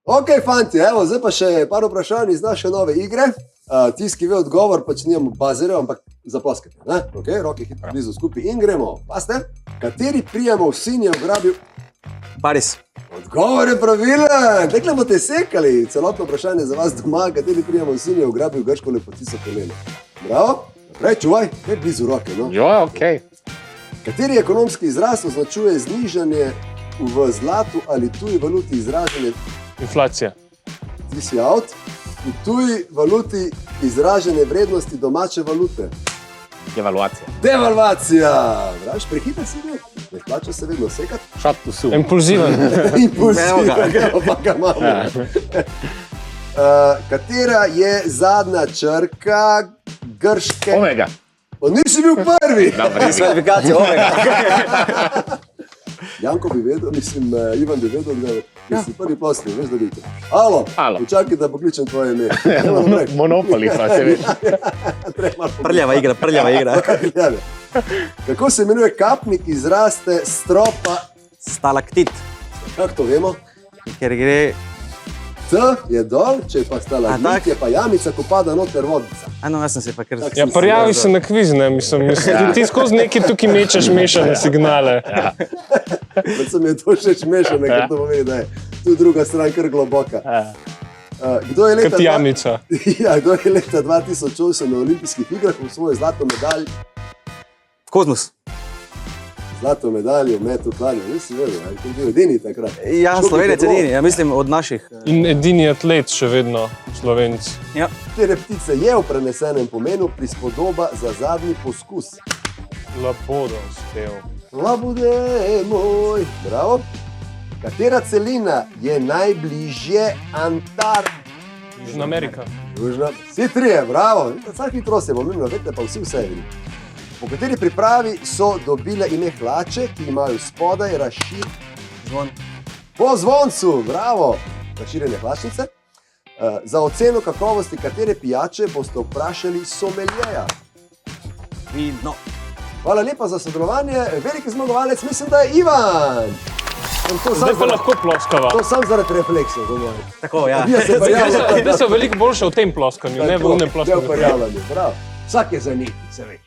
Ok, fanti, evo, zdaj pa še par vprašanj iz naše nove igre. Tisti, ki ve odgovor, pač nijemo bazirjo, ampak zaploskajte. Ok, roke hitro blizu skupaj in gremo. Paste, kateri prijemov sin je ugrabil? Paris. Odgovor je pravilen. Tekle boste sekali. Celotno vprašanje za vas doma, kateri prijemov sin je ugrabil grško lepotico Heleno. Bravo, naprej, čuvaj, kaj blizu roke, no? Jo, ok. Kateri ekonomski izraz označuje znižanje v zlatu ali tuji valuti izražanje? Inflacija. Ti si out. V tuji valuti izražene vrednosti domače valute. Devaluacija. Devalvacija. Vraš, prehiter si bil. Ne splača se vedno sekati. Shot to sue. Impulziven. Impulziven. Evo pa ga imamo. Katera je zadnja črka grške? Omega. O, nisi bil prvi. Kvalifikacija Omega. Janko bi vedel, mislim, Ivan bi vedel, da si prvi posli, veš da vidite. Alo, počakaj, da pokličem tvoje ime. Monopoli pa se ve. Prljava igra. Kako se imenuje kapnik izraste stropa? Stalaktit. Kako to vemo? Ker gre... T je dol, če je pa stalagmit, je pa jamica, ko pada noter vodica. No, jaz sem se pa kar... Ja, prijavi se na kviz, ne, mislim, ti skozi neki tukaj mečeš mešane signale. Predvsem je to všeč mešane, ker to pomeni, da je tu druga stran kar globoka. Kdo je Kot jamica. Ja, kdo je leta 2008 na olimpijskih igrah v svojo zlato medalj? Kozmus. Zlato medaljo, metu klanjo, nisi vedel, ali to je bil edini takrat? Ja, Slovenec edini, ja mislim od naših. In edini atlet še vedno, Slovenc. Ja. Katere ptice je v prenesenem pomenu prispodoba za zadnji poskus? Labodo spev. Labude moj, bravo. Katera celina je najbližje Južna Amerika. Vsi trije, bravo. Vsak hitrost je pomembno, vedete pa vsi vse vidi. Po kateri pripravi so dobile ime hlače, ki imajo spodaj Zvon. Po zvoncu, bravo. Razširjene hlačnice. Za oceno kakovosti katere pijače boste vprašali someljeja? Vidno. Hvala lepa za sodelovanje. Veliki zmagovalec, mislim, da je Ivan. Zdaj pa lahko ploskava. To sam zaradi refleksov, domov. Tako, ja. Zdaj so veliko boljše v tem ploskanju, ne v unem ploskanju. Bravo. Vsak je za njih, se ve.